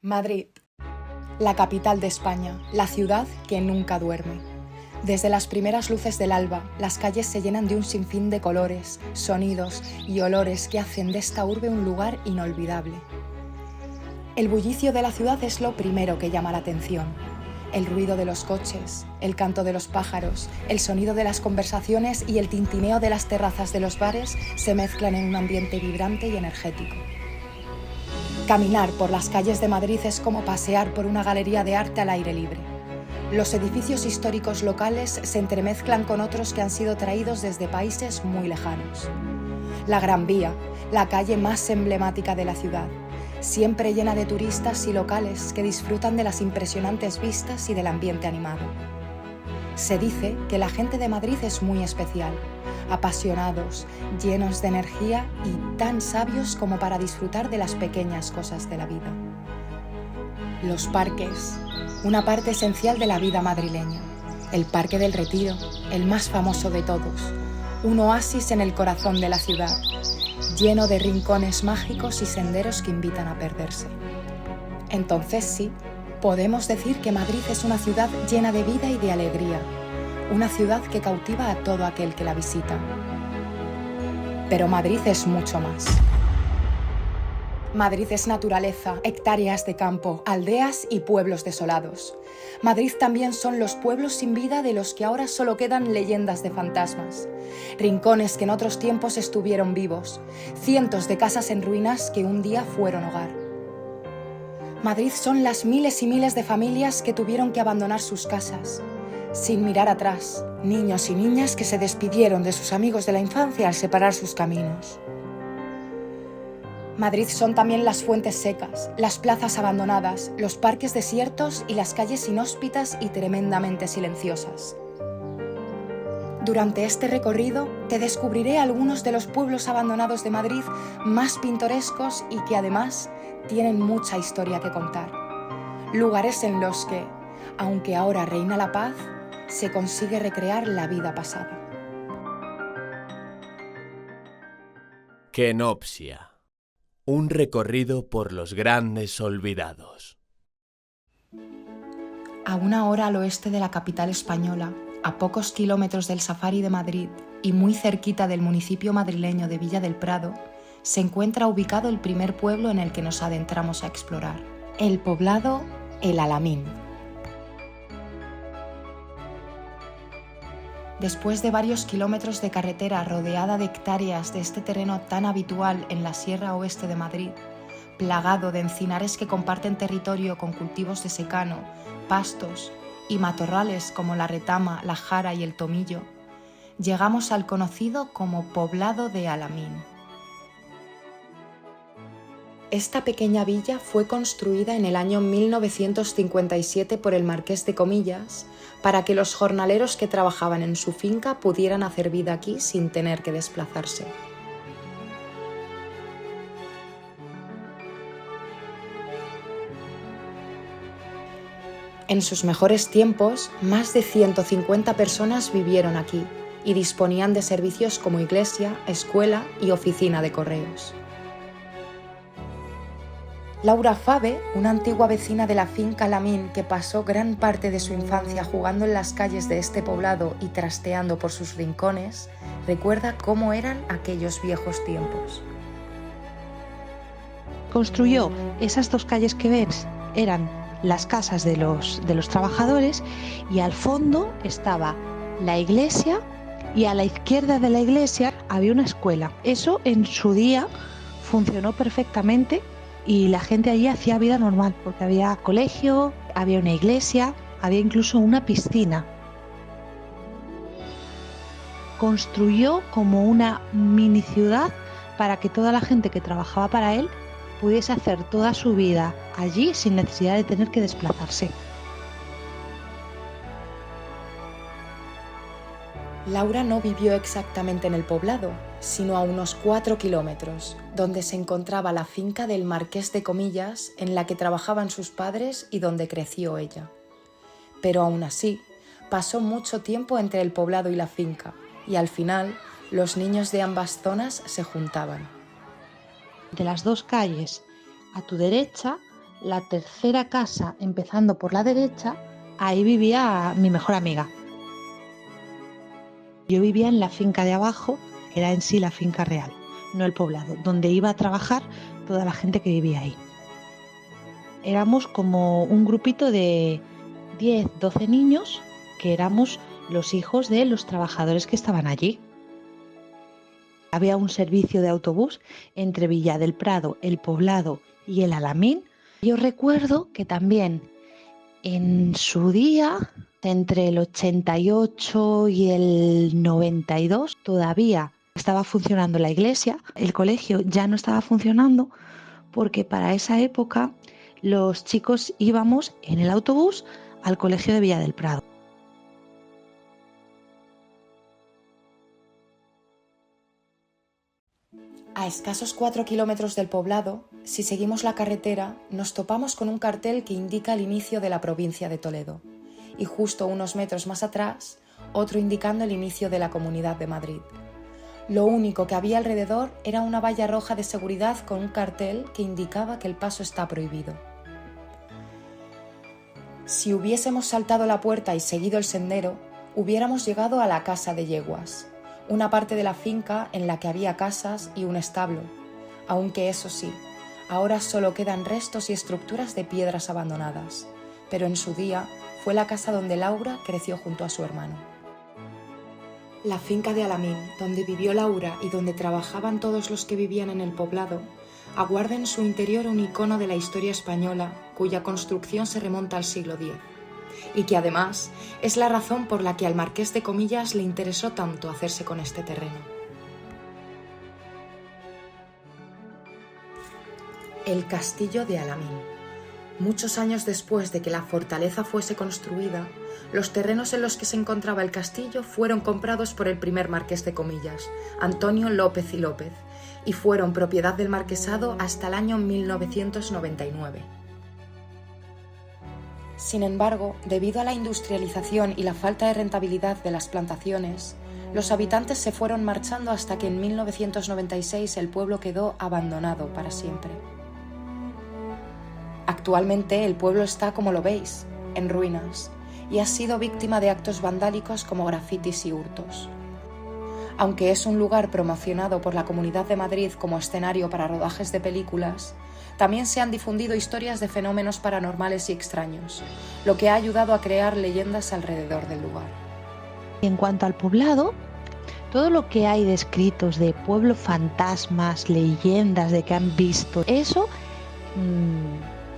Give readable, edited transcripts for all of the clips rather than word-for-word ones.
Madrid, la capital de España, la ciudad que nunca duerme. Desde las primeras luces del alba, las calles se llenan de un sinfín de colores, sonidos y olores que hacen de esta urbe un lugar inolvidable. El bullicio de la ciudad es lo primero que llama la atención. El ruido de los coches, el canto de los pájaros, el sonido de las conversaciones y el tintineo de las terrazas de los bares se mezclan en un ambiente vibrante y energético. Caminar por las calles de Madrid es como pasear por una galería de arte al aire libre. Los edificios históricos locales se entremezclan con otros que han sido traídos desde países muy lejanos. La Gran Vía, la calle más emblemática de la ciudad, siempre llena de turistas y locales que disfrutan de las impresionantes vistas y del ambiente animado. Se dice que la gente de Madrid es muy especial, apasionados, llenos de energía y tan sabios como para disfrutar de las pequeñas cosas de la vida. Los parques, una parte esencial de la vida madrileña. El Parque del Retiro, el más famoso de todos, un oasis en el corazón de la ciudad, lleno de rincones mágicos y senderos que invitan a perderse. Entonces sí, podemos decir que Madrid es una ciudad llena de vida y de alegría, una ciudad que cautiva a todo aquel que la visita. Pero Madrid es mucho más. Madrid es naturaleza, hectáreas de campo, aldeas y pueblos desolados. Madrid también son los pueblos sin vida de los que ahora solo quedan leyendas de fantasmas. Rincones que en otros tiempos estuvieron vivos, cientos de casas en ruinas que un día fueron hogar. Madrid son las miles y miles de familias que tuvieron que abandonar sus casas, sin mirar atrás, niños y niñas que se despidieron de sus amigos de la infancia al separar sus caminos. Madrid son también las fuentes secas, las plazas abandonadas, los parques desiertos y las calles inhóspitas y tremendamente silenciosas. Durante este recorrido te descubriré algunos de los pueblos abandonados de Madrid más pintorescos y que además tienen mucha historia que contar. Lugares en los que, aunque ahora reina la paz, se consigue recrear la vida pasada. Kenopsia. Un recorrido por los grandes olvidados. A una hora al oeste de la capital española, a pocos kilómetros del Safari de Madrid y muy cerquita del municipio madrileño de Villa del Prado, se encuentra ubicado el primer pueblo en el que nos adentramos a explorar, el poblado El Alamín. Después de varios kilómetros de carretera rodeada de hectáreas de este terreno tan habitual en la Sierra Oeste de Madrid, plagado de encinares que comparten territorio con cultivos de secano, pastos y matorrales como la retama, la jara y el tomillo, llegamos al conocido como poblado de Alamín. Esta pequeña villa fue construida en el año 1957 por el Marqués de Comillas para que los jornaleros que trabajaban en su finca pudieran hacer vida aquí sin tener que desplazarse. En sus mejores tiempos, más de 150 personas vivieron aquí y disponían de servicios como iglesia, escuela y oficina de correos. Laura Fave, una antigua vecina de la finca Alamín que pasó gran parte de su infancia jugando en las calles de este poblado y trasteando por sus rincones, recuerda cómo eran aquellos viejos tiempos. Construyó esas dos calles que ves, eran las casas de los trabajadores y al fondo estaba la iglesia y a la izquierda de la iglesia había una escuela. Eso en su día funcionó perfectamente y la gente allí hacía vida normal porque había colegio, había una iglesia, había incluso una piscina. Construyó como una mini ciudad para que toda la gente que trabajaba para él pudiese hacer toda su vida allí sin necesidad de tener que desplazarse. Laura no vivió exactamente en el poblado, sino a unos 4 kilómetros, donde se encontraba la finca del Marqués de Comillas en la que trabajaban sus padres y donde creció ella. Pero aún así, pasó mucho tiempo entre el poblado y la finca, y al final los niños de ambas zonas se juntaban. De las dos calles a tu derecha la tercera casa, empezando por la derecha, ahí vivía mi mejor amiga. Yo vivía en la finca de abajo, que era en sí la finca real, no el poblado, donde iba a trabajar toda la gente que vivía ahí. Éramos como un grupito de 10, 12 niños que éramos los hijos de los trabajadores que estaban allí. Había un servicio de autobús entre Villa del Prado, el Poblado y el Alamín. Yo recuerdo que también en su día, entre el 88 y el 92, todavía estaba funcionando la iglesia. El colegio ya no estaba funcionando porque para esa época los chicos íbamos en el autobús al colegio de Villa del Prado. A escasos 4 kilómetros del poblado, si seguimos la carretera, nos topamos con un cartel que indica el inicio de la provincia de Toledo, y justo unos metros más atrás, otro indicando el inicio de la Comunidad de Madrid. Lo único que había alrededor era una valla roja de seguridad con un cartel que indicaba que el paso está prohibido. Si hubiésemos saltado la puerta y seguido el sendero, hubiéramos llegado a la Casa de Yeguas, una parte de la finca en la que había casas y un establo, aunque eso sí, ahora solo quedan restos y estructuras de piedras abandonadas, pero en su día fue la casa donde Laura creció junto a su hermano. La finca de Alamín, donde vivió Laura y donde trabajaban todos los que vivían en el poblado, aguarda en su interior un icono de la historia española cuya construcción se remonta al siglo X, y que además es la razón por la que al marqués de Comillas le interesó tanto hacerse con este terreno. El castillo de Alamín. Muchos años después de que la fortaleza fuese construida, los terrenos en los que se encontraba el castillo fueron comprados por el primer marqués de Comillas, Antonio López y López, y fueron propiedad del marquesado hasta el año 1999. Sin embargo, debido a la industrialización y la falta de rentabilidad de las plantaciones, los habitantes se fueron marchando hasta que en 1996 el pueblo quedó abandonado para siempre. Actualmente el pueblo está, como lo veis, en ruinas y ha sido víctima de actos vandálicos como grafitis y hurtos. Aunque es un lugar promocionado por la Comunidad de Madrid como escenario para rodajes de películas, también se han difundido historias de fenómenos paranormales y extraños, lo que ha ayudado a crear leyendas alrededor del lugar. En cuanto al poblado, todo lo que hay de escritos de pueblo fantasmas, leyendas de que han visto, eso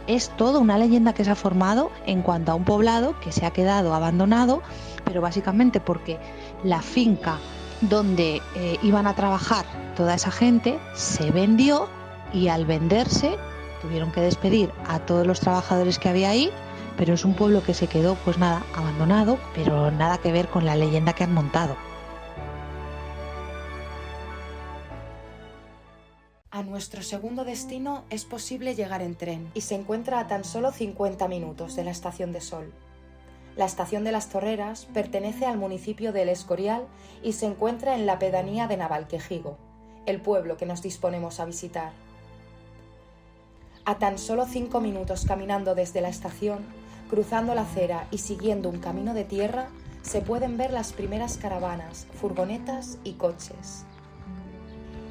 es toda una leyenda que se ha formado en cuanto a un poblado que se ha quedado abandonado, pero básicamente porque la finca donde iban a trabajar toda esa gente se vendió y al venderse tuvieron que despedir a todos los trabajadores que había ahí, pero es un pueblo que se quedó pues nada, abandonado, pero nada que ver con la leyenda que han montado. A nuestro segundo destino es posible llegar en tren y se encuentra a tan solo 50 minutos de la Estación de Sol. La Estación de las Torreras pertenece al municipio de El Escorial y se encuentra en la pedanía de Navalquejigo, el pueblo que nos disponemos a visitar. A tan solo 5 minutos caminando desde la estación, cruzando la acera y siguiendo un camino de tierra, se pueden ver las primeras caravanas, furgonetas y coches.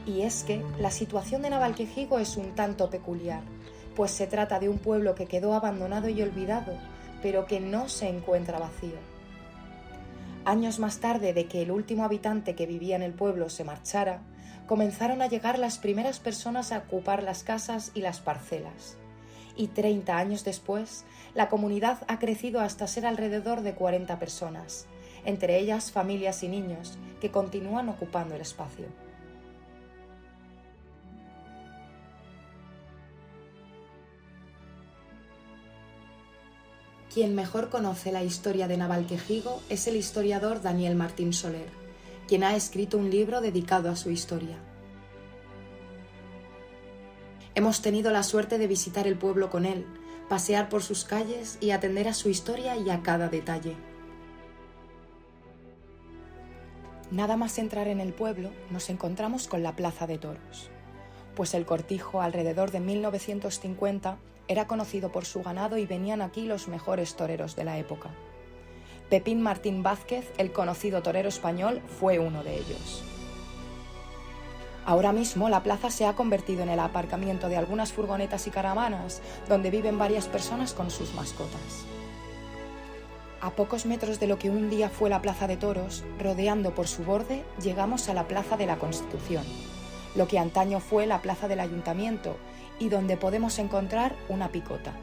Y es que la situación de Navalquejigo es un tanto peculiar, pues se trata de un pueblo que quedó abandonado y olvidado, pero que no se encuentra vacío. Años más tarde de que el último habitante que vivía en el pueblo se marchara, comenzaron a llegar las primeras personas a ocupar las casas y las parcelas. Y 30 años después, la comunidad ha crecido hasta ser alrededor de 40 personas, entre ellas familias y niños, que continúan ocupando el espacio. Quien mejor conoce la historia de Navalquejigo es el historiador Daniel Martín Soler, quien ha escrito un libro dedicado a su historia. Hemos tenido la suerte de visitar el pueblo con él, pasear por sus calles y atender a su historia y a cada detalle. Nada más entrar en el pueblo, nos encontramos con la Plaza de Toros, pues el Cortijo, alrededor de 1950, era conocido por su ganado y venían aquí los mejores toreros de la época. Pepín Martín Vázquez, el conocido torero español, fue uno de ellos. Ahora mismo la plaza se ha convertido en el aparcamiento de algunas furgonetas y caravanas, donde viven varias personas con sus mascotas. A pocos metros de lo que un día fue la Plaza de Toros, rodeando por su borde, llegamos a la Plaza de la Constitución, lo que antaño fue la Plaza del Ayuntamiento y donde podemos encontrar una picota.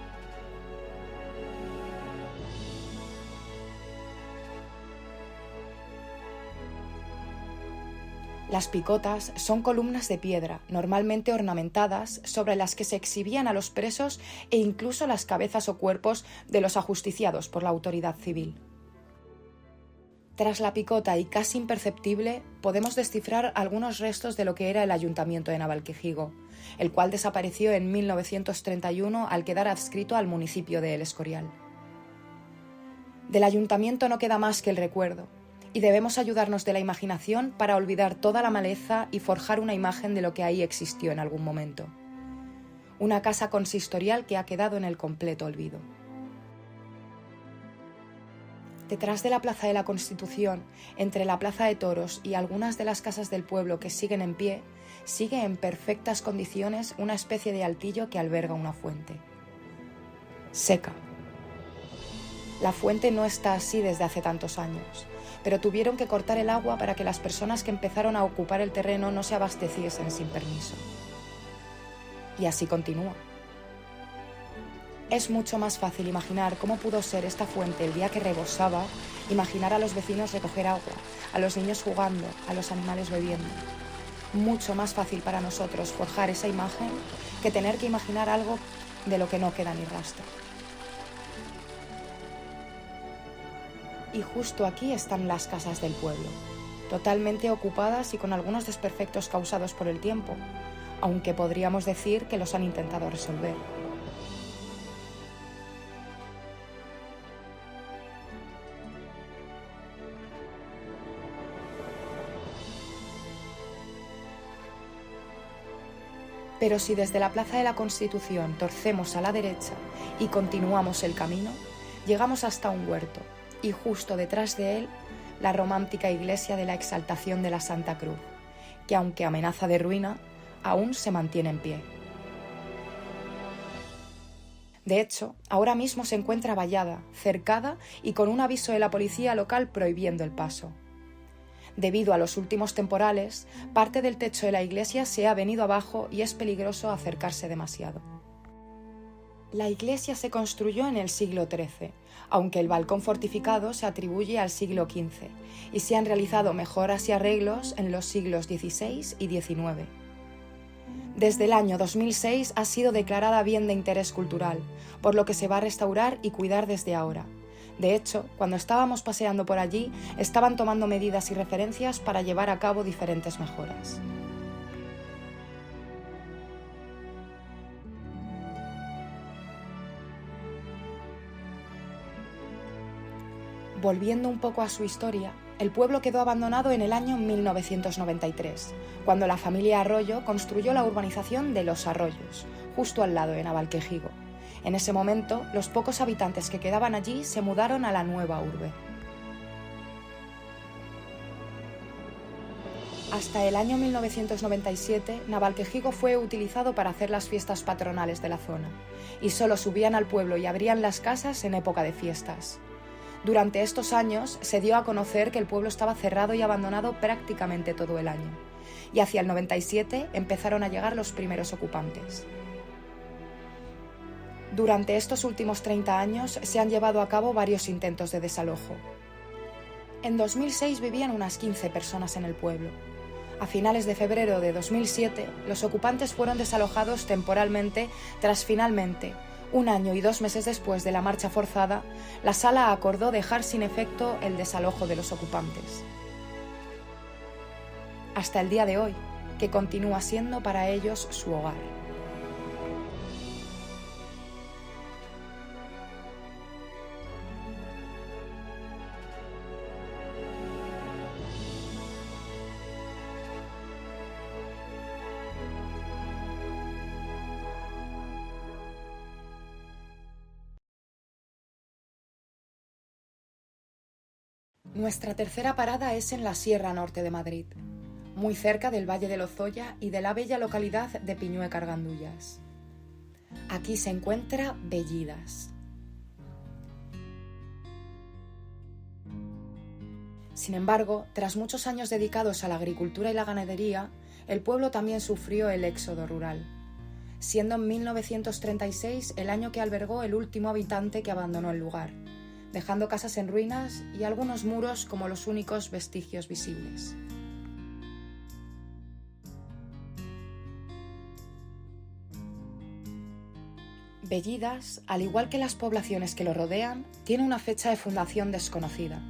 Las picotas son columnas de piedra, normalmente ornamentadas, sobre las que se exhibían a los presos e incluso las cabezas o cuerpos de los ajusticiados por la autoridad civil. Tras la picota y casi imperceptible, podemos descifrar algunos restos de lo que era el ayuntamiento de Navalquejigo, el cual desapareció en 1931 al quedar adscrito al municipio de El Escorial. Del ayuntamiento no queda más que el recuerdo, y debemos ayudarnos de la imaginación para olvidar toda la maleza y forjar una imagen de lo que ahí existió en algún momento. Una casa consistorial que ha quedado en el completo olvido. Detrás de la Plaza de la Constitución, entre la Plaza de Toros y algunas de las casas del pueblo que siguen en pie, sigue en perfectas condiciones una especie de altillo que alberga una fuente. Seca. La fuente no está así desde hace tantos años, pero tuvieron que cortar el agua para que las personas que empezaron a ocupar el terreno no se abasteciesen sin permiso. Y así continúa. Es mucho más fácil imaginar cómo pudo ser esta fuente el día que rebosaba, imaginar a los vecinos recoger agua, a los niños jugando, a los animales bebiendo. Mucho más fácil para nosotros forjar esa imagen que tener que imaginar algo de lo que no queda ni rastro. Y justo aquí están las casas del pueblo, totalmente ocupadas y con algunos desperfectos causados por el tiempo, aunque podríamos decir que los han intentado resolver. Pero si desde la Plaza de la Constitución torcemos a la derecha y continuamos el camino, llegamos hasta un huerto, y justo detrás de él, la romántica iglesia de la Exaltación de la Santa Cruz, que aunque amenaza de ruina, aún se mantiene en pie. De hecho, ahora mismo se encuentra vallada, cercada y con un aviso de la policía local prohibiendo el paso. Debido a los últimos temporales, parte del techo de la iglesia se ha venido abajo y es peligroso acercarse demasiado. La iglesia se construyó en el siglo XIII, aunque el balcón fortificado se atribuye al siglo XV, y se han realizado mejoras y arreglos en los siglos XVI y XIX. Desde el año 2006 ha sido declarada bien de interés cultural, por lo que se va a restaurar y cuidar desde ahora. De hecho, cuando estábamos paseando por allí, estaban tomando medidas y referencias para llevar a cabo diferentes mejoras. Volviendo un poco a su historia, el pueblo quedó abandonado en el año 1993, cuando la familia Arroyo construyó la urbanización de Los Arroyos, justo al lado de Navalquejigo. En ese momento, los pocos habitantes que quedaban allí se mudaron a la nueva urbe. Hasta el año 1997, Navalquejigo fue utilizado para hacer las fiestas patronales de la zona, y solo subían al pueblo y abrían las casas en época de fiestas. Durante estos años se dio a conocer que el pueblo estaba cerrado y abandonado prácticamente todo el año, y hacia el 97 empezaron a llegar los primeros ocupantes. Durante estos últimos 30 años se han llevado a cabo varios intentos de desalojo. En 2006 vivían unas 15 personas en el pueblo. A finales de febrero de 2007, los ocupantes fueron desalojados temporalmente tras finalmente, 1 año y 2 meses después de la marcha forzada, la sala acordó dejar sin efecto el desalojo de los ocupantes. Hasta el día de hoy, que continúa siendo para ellos su hogar. Nuestra tercera parada es en la Sierra Norte de Madrid, muy cerca del Valle de Lozoya y de la bella localidad de Piñuecar-Gandullas. Aquí se encuentra Bellidas. Sin embargo, tras muchos años dedicados a la agricultura y la ganadería, el pueblo también sufrió el éxodo rural, siendo en 1936 el año que albergó el último habitante que abandonó el lugar, dejando casas en ruinas y algunos muros como los únicos vestigios visibles. Bellidas, al igual que las poblaciones que lo rodean, tiene una fecha de fundación desconocida,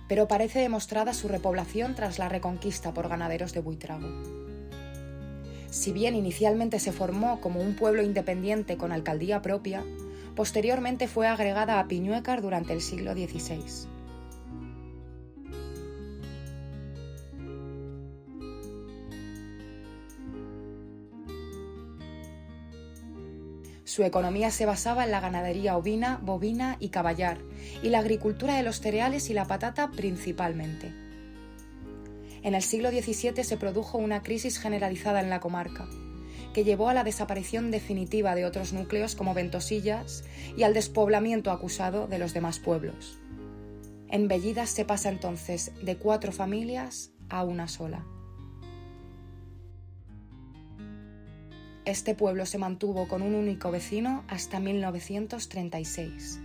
pero parece demostrada su repoblación tras la reconquista por ganaderos de Buitrago. Si bien inicialmente se formó como un pueblo independiente con alcaldía propia, posteriormente fue agregada a Piñuecar durante el siglo XVI. Su economía se basaba en la ganadería ovina, bovina y caballar, y la agricultura de los cereales y la patata principalmente. En el siglo XVII se produjo una crisis generalizada en la comarca, que llevó a la desaparición definitiva de otros núcleos como Ventosillas y al despoblamiento acusado de los demás pueblos. En Bellidas se pasa entonces de 4 familias a una sola. Este pueblo se mantuvo con un único vecino hasta 1936.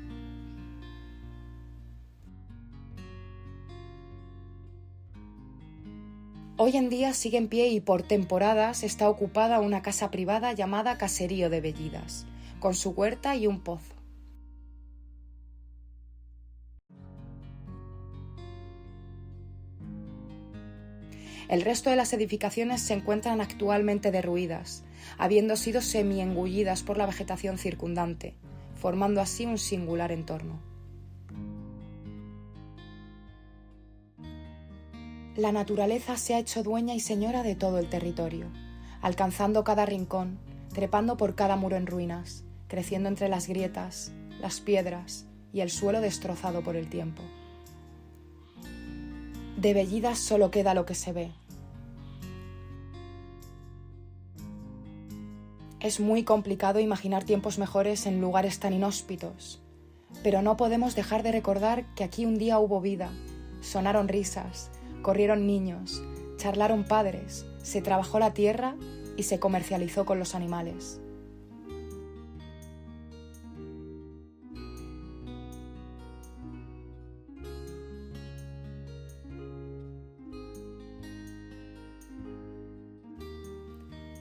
Hoy en día sigue en pie y por temporadas está ocupada una casa privada llamada Caserío de Bellidas, con su huerta y un pozo. El resto de las edificaciones se encuentran actualmente derruidas, habiendo sido semi-engullidas por la vegetación circundante, formando así un singular entorno. La naturaleza se ha hecho dueña y señora de todo el territorio, alcanzando cada rincón, trepando por cada muro en ruinas, creciendo entre las grietas, las piedras y el suelo destrozado por el tiempo. De Bellidas solo queda lo que se ve. Es muy complicado imaginar tiempos mejores en lugares tan inhóspitos, pero no podemos dejar de recordar que aquí un día hubo vida, sonaron risas, corrieron niños, charlaron padres, se trabajó la tierra y se comercializó con los animales.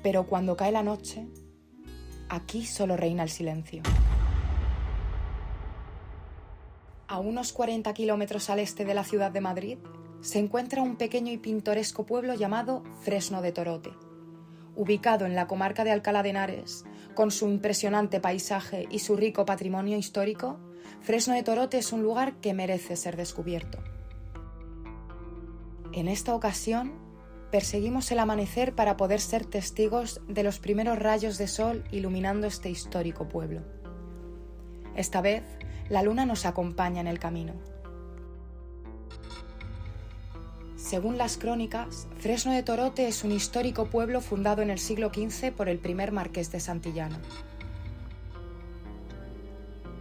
Pero cuando cae la noche, aquí solo reina el silencio. A unos 40 kilómetros al este de la ciudad de Madrid, se encuentra un pequeño y pintoresco pueblo llamado Fresno de Torote. Ubicado en la comarca de Alcalá de Henares, con su impresionante paisaje y su rico patrimonio histórico, Fresno de Torote es un lugar que merece ser descubierto. En esta ocasión, perseguimos el amanecer para poder ser testigos de los primeros rayos de sol iluminando este histórico pueblo. Esta vez, la luna nos acompaña en el camino. Según las crónicas, Fresno de Torote es un histórico pueblo fundado en el siglo XV por el primer marqués de Santillana.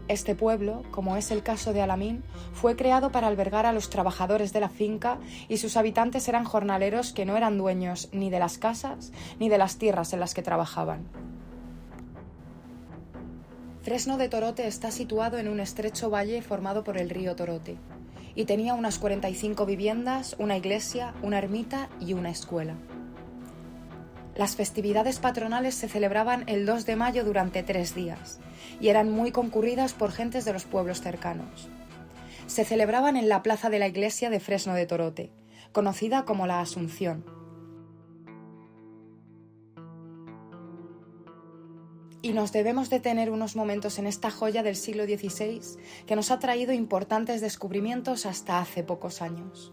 Este pueblo, como es el caso de Alamín, fue creado para albergar a los trabajadores de la finca y sus habitantes eran jornaleros que no eran dueños ni de las casas ni de las tierras en las que trabajaban. Fresno de Torote está situado en un estrecho valle formado por el río Torote y tenía unas 45 viviendas, una iglesia, una ermita y una escuela. Las festividades patronales se celebraban el 2 de mayo durante 3 días y eran muy concurridas por gentes de los pueblos cercanos. Se celebraban en la plaza de la iglesia de Fresno de Torote, conocida como la Asunción. Y nos debemos detener unos momentos en esta joya del siglo XVI que nos ha traído importantes descubrimientos hasta hace pocos años.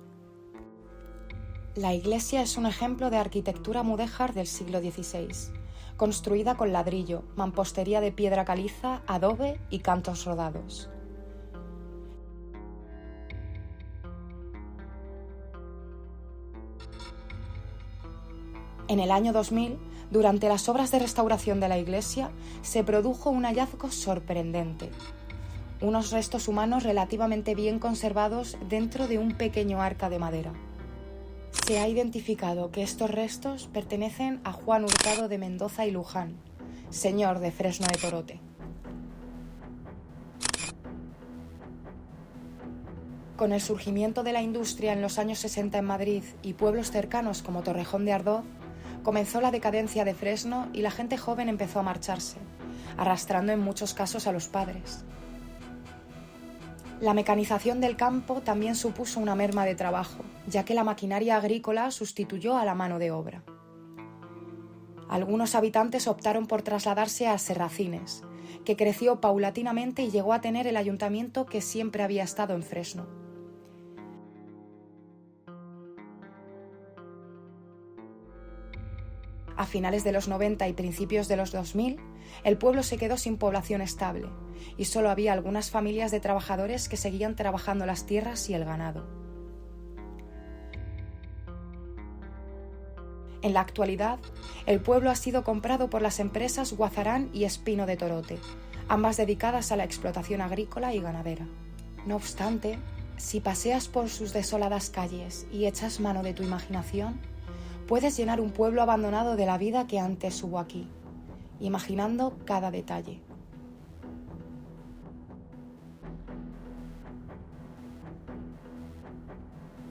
La iglesia es un ejemplo de arquitectura mudéjar del siglo XVI, construida con ladrillo, mampostería de piedra caliza, adobe y cantos rodados. En el año 2000, durante las obras de restauración de la iglesia, se produjo un hallazgo sorprendente. Unos restos humanos relativamente bien conservados dentro de un pequeño arca de madera. Se ha identificado que estos restos pertenecen a Juan Hurtado de Mendoza y Luján, señor de Fresno de Torote. Con el surgimiento de la industria en los años 60 en Madrid y pueblos cercanos como Torrejón de Ardoz, comenzó la decadencia de Fresno y la gente joven empezó a marcharse, arrastrando en muchos casos a los padres. La mecanización del campo también supuso una merma de trabajo, ya que la maquinaria agrícola sustituyó a la mano de obra. Algunos habitantes optaron por trasladarse a Serracines, que creció paulatinamente y llegó a tener el ayuntamiento que siempre había estado en Fresno. A finales de los 90 y principios de los 2000, el pueblo se quedó sin población estable y solo había algunas familias de trabajadores que seguían trabajando las tierras y el ganado. En la actualidad, el pueblo ha sido comprado por las empresas Guazarán y Espino de Torote, ambas dedicadas a la explotación agrícola y ganadera. No obstante, si paseas por sus desoladas calles y echas mano de tu imaginación, puedes llenar un pueblo abandonado de la vida que antes hubo aquí, imaginando cada detalle.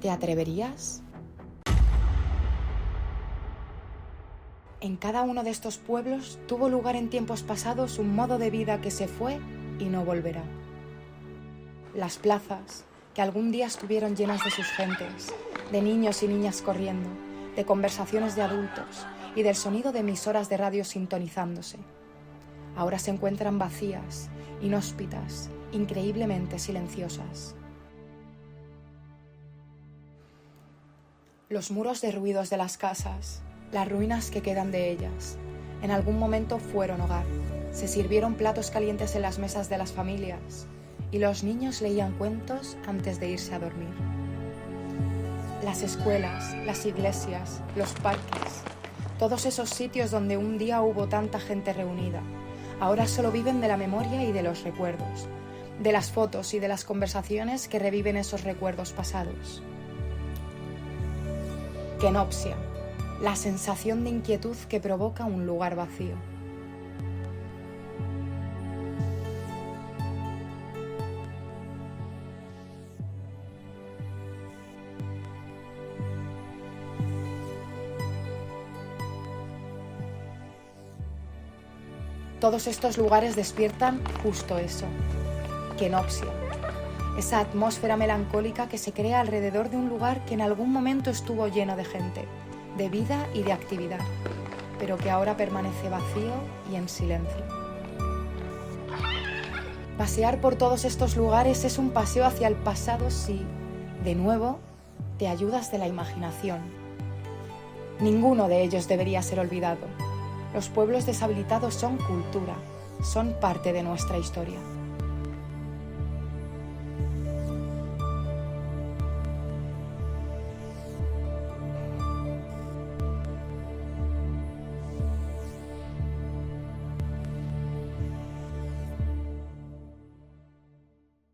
¿Te atreverías? En cada uno de estos pueblos tuvo lugar en tiempos pasados un modo de vida que se fue y no volverá. Las plazas, que algún día estuvieron llenas de sus gentes, de niños y niñas corriendo, de conversaciones de adultos y del sonido de emisoras de radio sintonizándose. Ahora se encuentran vacías, inhóspitas, increíblemente silenciosas. Los muros derruidos de las casas, las ruinas que quedan de ellas, en algún momento fueron hogar. Se sirvieron platos calientes en las mesas de las familias y los niños leían cuentos antes de irse a dormir. Las escuelas, las iglesias, los parques, todos esos sitios donde un día hubo tanta gente reunida, ahora solo viven de la memoria y de los recuerdos, de las fotos y de las conversaciones que reviven esos recuerdos pasados. Kenopsia, la sensación de inquietud que provoca un lugar vacío. Todos estos lugares despiertan justo eso, kenopsia, esa atmósfera melancólica que se crea alrededor de un lugar que en algún momento estuvo lleno de gente, de vida y de actividad, pero que ahora permanece vacío y en silencio. Pasear por todos estos lugares es un paseo hacia el pasado si, de nuevo, te ayudas de la imaginación. Ninguno de ellos debería ser olvidado. Los pueblos deshabilitados son cultura, son parte de nuestra historia.